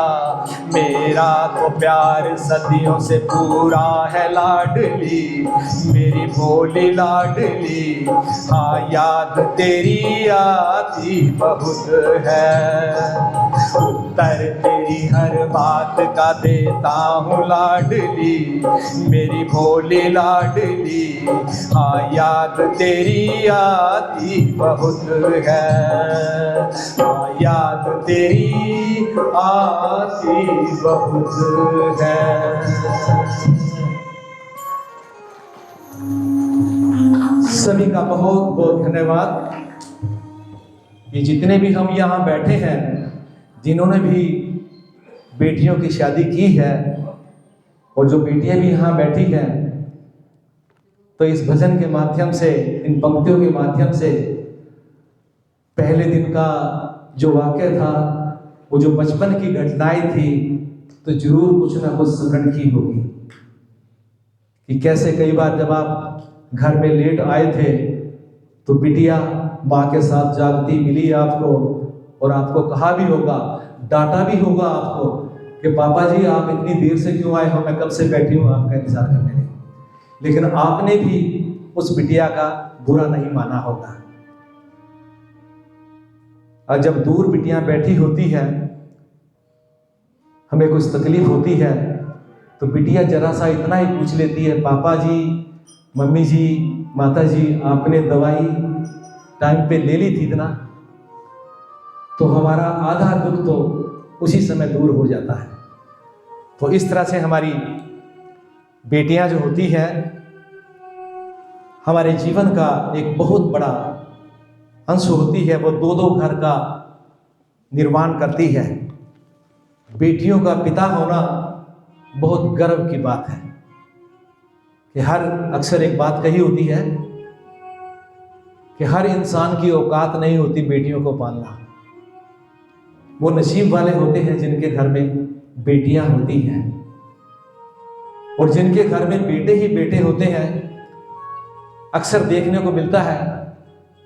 मेरा तो प्यार सदियों से पूरा है लाडली, मेरी भोली लाडली। हाँ याद तेरी आती बहुत है, उत्तर तेरी हर बात का देता हूँ लाडली, मेरी भोली लाडली। हाँ याद तेरी आती बहुत है, हाँ याद तेरी आती बहुत है। सभी का बहुत बहुत धन्यवाद। ये जितने भी हम यहाँ बैठे हैं, जिन्होंने भी बेटियों की शादी की है और जो बेटियां भी यहाँ बैठी हैं, तो इस भजन के माध्यम से, इन पंक्तियों के माध्यम से पहले दिन का जो वाक्य था, वो जो बचपन की घटनाएं थी, तो जरूर कुछ ना कुछ स्मरण की होगी कि कैसे कई बार जब आप घर में लेट आए थे तो बिटिया माँ के साथ जागती मिली आपको, और आपको कहा भी होगा, डांटा भी होगा आपको कि पापा जी आप इतनी देर से क्यों आए हो, मैं कब से बैठी हूँ आपका इंतजार करने में। लेकिन आपने भी उस बिटिया का बुरा नहीं माना होगा। और जब दूर बिटियां बैठी होती है, हमें कुछ तकलीफ होती है, तो बिटिया जरा सा इतना ही पूछ लेती है, पापा जी, मम्मी जी, माता जी, आपने दवाई टाइम पे ले ली थी ना? तो हमारा आधा दुख तो उसी समय दूर हो जाता है। तो इस तरह से हमारी बेटियां जो होती हैं, हमारे जीवन का एक बहुत बड़ा अंश होती है। वो दो दो घर का निर्माण करती है। बेटियों का पिता होना बहुत गर्व की बात है कि अक्सर एक बात कही होती है कि हर इंसान की औकात नहीं होती बेटियों को पालना। वो नसीब वाले होते हैं जिनके घर में बेटियां होती हैं, और जिनके घर में बेटे ही बेटे होते हैं, अक्सर देखने को मिलता है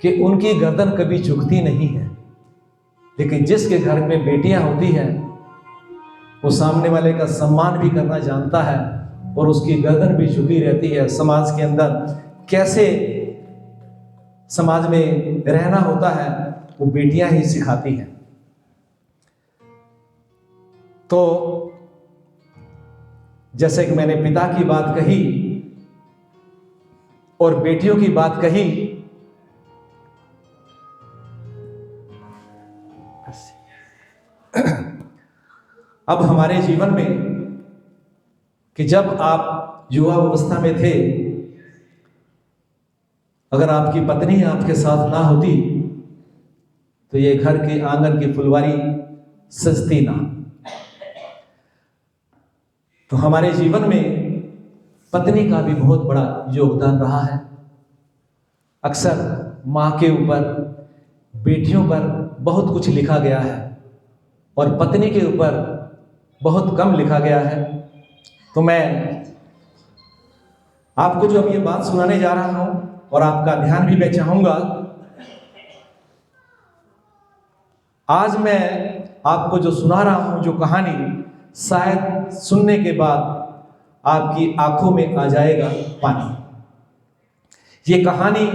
कि उनकी गर्दन कभी झुकती नहीं है। लेकिन जिसके घर में बेटियां होती हैं, वो सामने वाले का सम्मान भी करना जानता है और उसकी गर्दन भी झुकी रहती है। समाज के अंदर कैसे समाज में रहना होता है, वो बेटियां ही सिखाती हैं। तो जैसे कि मैंने पिता की बात कही और बेटियों की बात कही, अब हमारे जीवन में कि जब आप युवा अवस्था में थे, अगर आपकी पत्नी आपके साथ ना होती तो ये घर के आंगन की फुलवारी सजती ना। तो हमारे जीवन में पत्नी का भी बहुत बड़ा योगदान रहा है। अक्सर माँ के ऊपर, बेटियों पर बहुत कुछ लिखा गया है और पत्नी के ऊपर बहुत कम लिखा गया है। तो मैं आपको जो अब ये बात सुनाने जा रहा हूं और आपका ध्यान भी मैं चाहूंगा, आज मैं आपको जो सुना रहा हूं, जो कहानी, शायद सुनने के बाद आपकी आंखों में आ जाएगा पानी। ये कहानी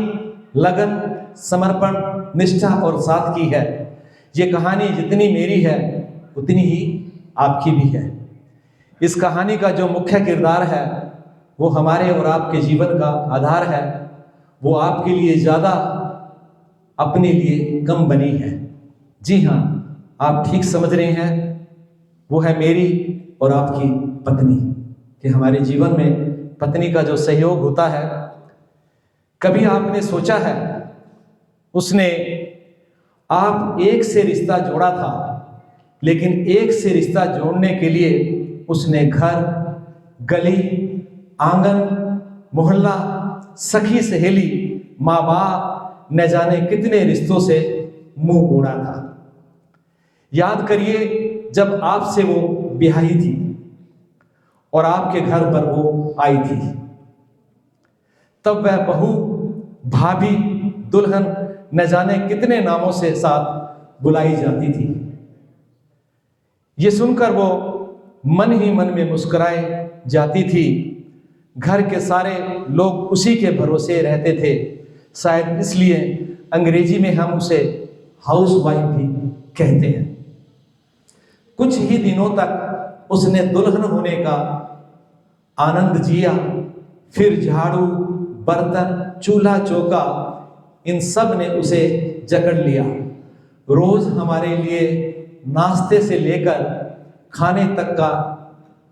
लगन, समर्पण, निष्ठा और सादगी है। ये कहानी जितनी मेरी है उतनी ही आपकी भी है। इस कहानी का जो मुख्य किरदार है वो हमारे और आपके जीवन का आधार है। वो आपके लिए ज़्यादा, अपने लिए कम बनी है। जी हाँ, आप ठीक समझ रहे हैं, वो है मेरी और आपकी पत्नी। कि हमारे जीवन में पत्नी का जो सहयोग होता है, कभी आपने सोचा है उसने आप एक से रिश्ता जोड़ा था, लेकिन एक से रिश्ता जोड़ने के लिए उसने घर, गली, आंगन, मोहल्ला, सखी सहेली, माँ बाप, न जाने कितने रिश्तों से मुंह मोड़ा था। याद करिए जब आपसे वो ब्याही थी और आपके घर पर वो आई थी, तब वह बहू, भाभी, दुल्हन, न जाने कितने नामों से साथ बुलाई जाती थी। ये सुनकर वो मन ही मन में मुस्कुराए जाती थी। घर के सारे लोग उसी के भरोसे रहते थे। शायद इसलिए अंग्रेजी में हम उसे हाउसवाइफ भी कहते हैं। कुछ ही दिनों तक उसने दुल्हन होने का आनंद जिया। फिर झाड़ू, बर्तन, चूल्हा चौका, इन सब ने उसे जकड़ लिया। रोज हमारे लिए नाश्ते से लेकर खाने तक का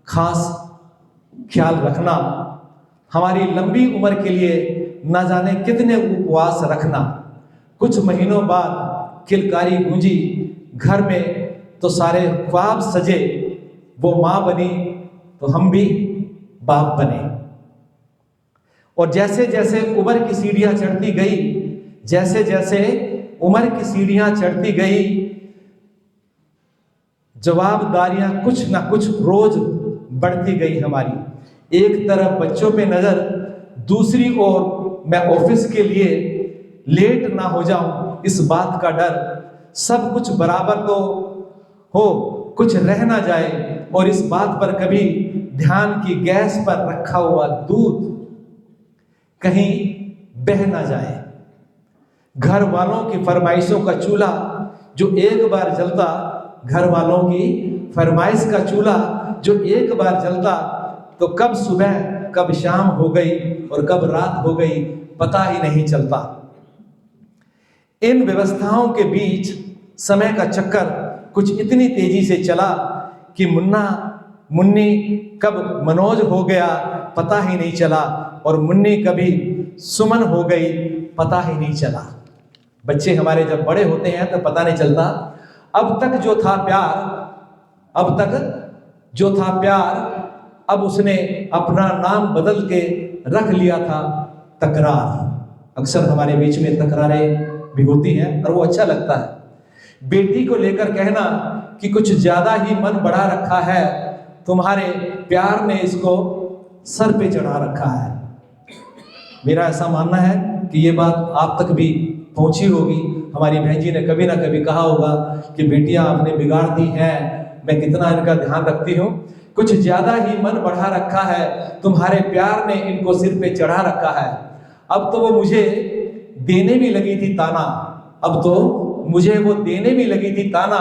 खास ख्याल रखना, हमारी लंबी उम्र के लिए न जाने कितने उपवास रखना। कुछ महीनों बाद किलकारी गूंजी घर में तो सारे ख्वाब सजे। वो माँ बनी तो हम भी बाप बने। और जैसे जैसे उम्र की सीढ़ियां चढ़ती गई, जैसे जैसे उम्र की सीढ़ियां चढ़ती गई, जवाबदारियां कुछ ना कुछ रोज बढ़ती गई हमारी। एक तरफ बच्चों पे नजर, दूसरी ओर मैं ऑफिस के लिए लेट ना हो जाऊं इस बात का डर। सब कुछ बराबर तो हो, कुछ रह ना जाए, और इस बात पर कभी ध्यान की गैस पर रखा हुआ दूध कहीं बह ना जाए। घर वालों की फरमाइशों का चूल्हा जो एक बार जलता, घर वालों की फरमाइश का चूल्हा जो एक बार जलता, तो कब सुबह कब शाम हो गई और कब रात हो गई पता ही नहीं चलता। इन व्यवस्थाओं के बीच समय का चक्कर कुछ इतनी तेजी से चला कि मुन्ना मुन्नी कब मनोज हो गया पता ही नहीं चला, और मुन्नी कभी सुमन हो गई पता ही नहीं चला। बच्चे हमारे जब बड़े होते हैं तो पता नहीं चलता। अब तक जो था प्यार, अब उसने अपना नाम बदल के रख लिया था तकरार। अक्सर हमारे बीच में तकरारें भी होती हैं और वो अच्छा लगता है। बेटी को लेकर कहना कि कुछ ज्यादा ही मन बढ़ा रखा है, तुम्हारे प्यार ने इसको सर पे चढ़ा रखा है। मेरा ऐसा मानना है कि ये बात आप तक भी पहुंची होगी। हमारी बहन जी ने कभी ना कभी कहा होगा कि बेटियां आपने बिगाड़ दी हैं, मैं कितना इनका ध्यान रखती हूँ। कुछ ज्यादा ही मन बढ़ा रखा है, तुम्हारे प्यार ने इनको सिर पे चढ़ा रखा है। अब तो वो मुझे देने भी लगी थी ताना,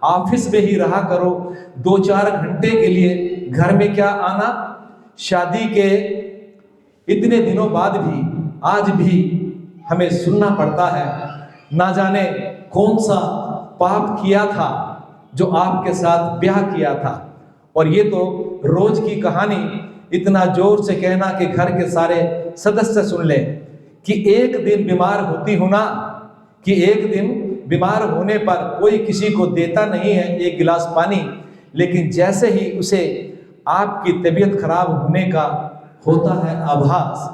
ऑफिस में ही रहा करो, 2-4 घंटे के लिए घर में क्या आना। शादी के इतने दिनों बाद भी आज भी हमें सुनना पड़ता है, ना जाने कौन सा पाप किया था जो आपके साथ ब्याह किया था। और ये तो रोज की कहानी, इतना जोर से कहना कि घर के सारे सदस्य सुन ले कि एक दिन बीमार होने पर कोई किसी को देता नहीं है एक गिलास पानी, लेकिन जैसे ही उसे आपकी तबीयत खराब होने का होता है आभास,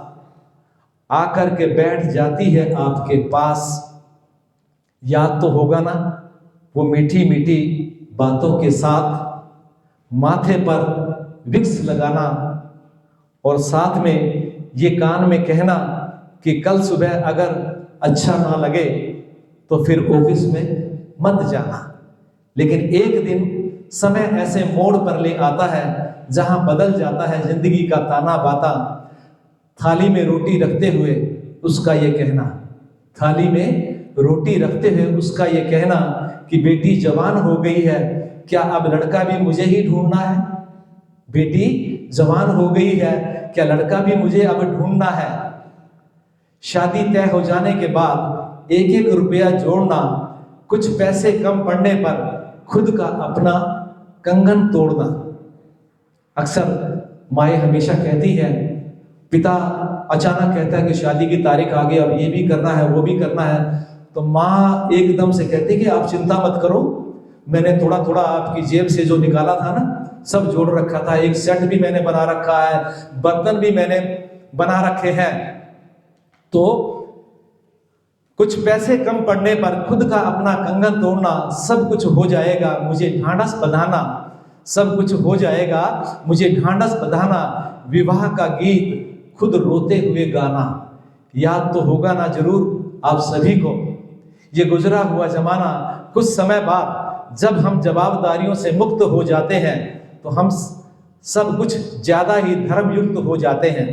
आकर के बैठ जाती है आपके पास। याद तो होगा ना वो मीठी मीठी बातों के साथ माथे पर विक्स लगाना, और साथ में ये कान में कहना कि कल सुबह अगर अच्छा ना लगे तो फिर ऑफिस में मत जाना। लेकिन एक दिन समय ऐसे मोड़ पर ले आता है जहां बदल जाता है जिंदगी का ताना बाता। थाली में रोटी रखते हुए उसका ये कहना, थाली में रोटी रखते हुए उसका ये कहना कि बेटी जवान हो गई है, क्या अब लड़का भी मुझे ही ढूंढना है? बेटी जवान हो गई है, क्या लड़का भी मुझे अब ढूंढना है? शादी तय हो जाने के बाद एक एक रुपया जोड़ना, कुछ पैसे कम पड़ने पर खुद का अपना कंगन तोड़ना। अक्सर माएँ हमेशा कहती है, पिता अचानक कहता है कि शादी की तारीख आ गई, अब ये भी करना है वो भी करना है, तो माँ एकदम से कहती है कि आप चिंता मत करो, मैंने थोड़ा थोड़ा आपकी जेब से जो निकाला था ना सब जोड़ रखा था, एक सेट भी मैंने बना रखा है, बर्तन भी मैंने बना रखे हैं, तो कुछ पैसे कम पड़ने पर खुद का अपना कंगन तोड़ना, सब कुछ हो जाएगा मुझे ढांढस बंधाना, सब कुछ हो जाएगा मुझे ढांढस बंधाना, विवाह का गीत खुद रोते हुए गाना। याद तो होगा ना जरूर आप सभी को ये गुजरा हुआ जमाना। कुछ समय बाद जब हम जवाबदारियों से मुक्त हो जाते हैं तो हम सब कुछ ज्यादा ही धर्मयुक्त हो जाते हैं।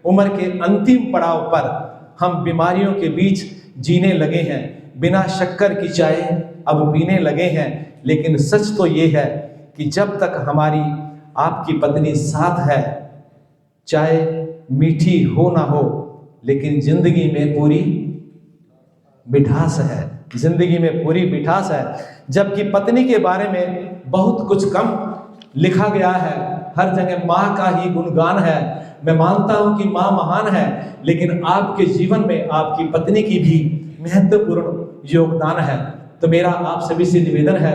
उम्र के अंतिम पड़ाव पर हम बीमारियों के बीच जीने लगे हैं, बिना शक्कर की चाय अब पीने लगे हैं। लेकिन सच तो ये है कि जब तक हमारी आपकी पत्नी साथ है, चाहे मीठी हो ना हो, लेकिन जिंदगी में पूरी मिठास है, जिंदगी में पूरी मिठास है। जबकि पत्नी के बारे में बहुत कुछ कम लिखा गया है, हर जगह माँ का ही गुणगान है। मैं मानता हूं कि माँ महान है, लेकिन आपके जीवन में आपकी पत्नी की भी महत्वपूर्ण योगदान है। तो मेरा आप सभी से निवेदन है,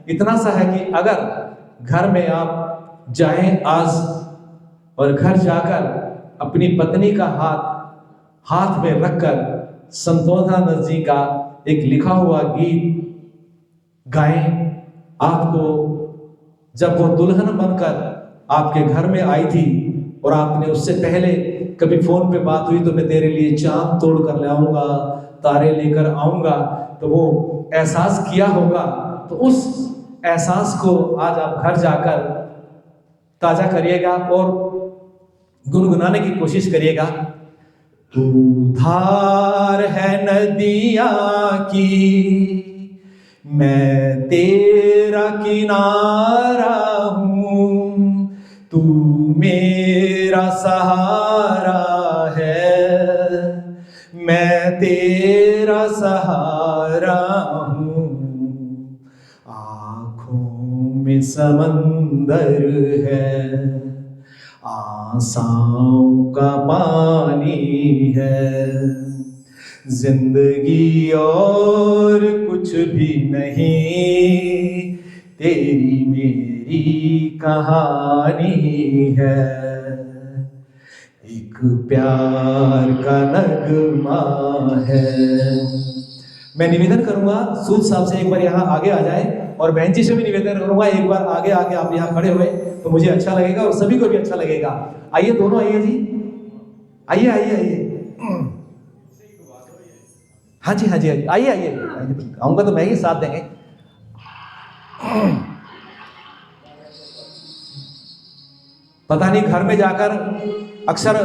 इतना सा है कि अगर घर में आप जाएं आज और घर जाकर अपनी पत्नी का हाथ में रखकर संतोषानंद जी का एक लिखा हुआ गीत गाएं। आपको जब वो दुल्हन बनकर आपके घर में आई थी और आपने उससे पहले कभी फोन पे बात हुई तो मैं तेरे लिए चांद तोड़ कर ले आऊंगा, तारे लेकर आऊंगा, तो वो एहसास किया होगा, तो उस एहसास को आज आप घर जाकर ताजा करिएगा और गुनगुनाने की कोशिश करिएगा। तू धार है नदिया की, मैं तेरा किनारा हूँ, तू मेरा सहारा है, मैं तेरा सहारा हूँ। आँखों में समंदर है, आशाओं का पानी है, जिंदगी और कुछ भी नहीं, तेरी मेरी कहानी है, एक प्यार का नगमा है। मैं निवेदन करूंगा सूद साहब से एक बार यहाँ आगे आ जाए, और बहन जी से भी निवेदन करूंगा एक बार आगे आके आप यहाँ खड़े हुए तो मुझे अच्छा लगेगा और सभी को भी अच्छा लगेगा। आइए दोनों आइए जी, आइए आइए आइए। हाँ जी हाँ जी आइए आइए आइए, आऊंगा तो मैं ही साथ देंगे। पता नहीं घर में जाकर अक्सर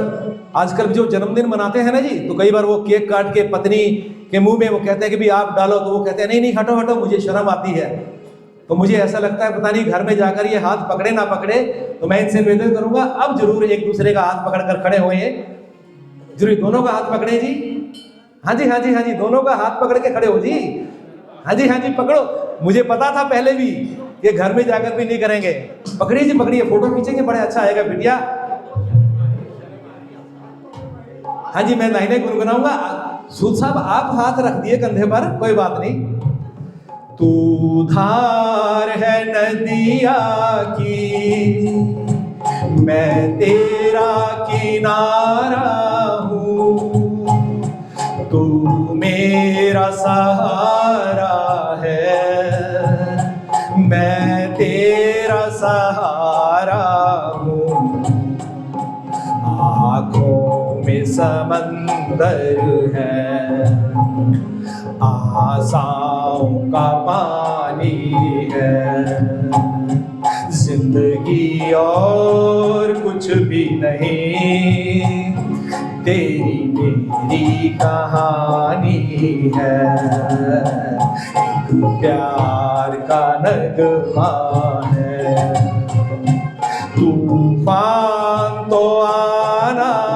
आजकल जो जन्मदिन मनाते हैं ना जी, तो कई बार वो केक काट के पत्नी के मुंह में वो कहते हैं कि भी आप डालो, तो वो कहते हैं नहीं नहीं हटो हटो, मुझे शर्म आती है। तो मुझे ऐसा लगता है पता नहीं घर में जाकर ये हाथ पकड़े ना पकड़े, तो मैं इनसे निवेदन करूंगा अब जरूर एक दूसरे का हाथ पकड़कर खड़े हुए, जरूर दोनों का हाथ पकड़े जी। हाँ जी हाँ जी हाँ जी, दोनों का हाथ पकड़ के खड़े हो जी। हाँ जी पकड़ो। मुझे पता था पहले भी ये घर में जाकर भी नहीं करेंगे। पकड़िए जी पकड़िए, फोटो खींचेंगे, बड़ा अच्छा आएगा बिटिया। हाँ जी मैं लाइनें गुनगुनाऊंगा। सूद साहब आप हाथ रख दिए कंधे पर, कोई बात नहीं। तू धार है नदिया की, मैं तेरा किनारा हूँ, तू मेरा सहारा है, मैं तेरा सहारा हूँ। आँखों में समंदर है, आशाओं का पानी है, जिंदगी और कुछ भी नहीं, तेरी मेरी कहानी है, एक प्यार का नगमा है। तूफान तो आना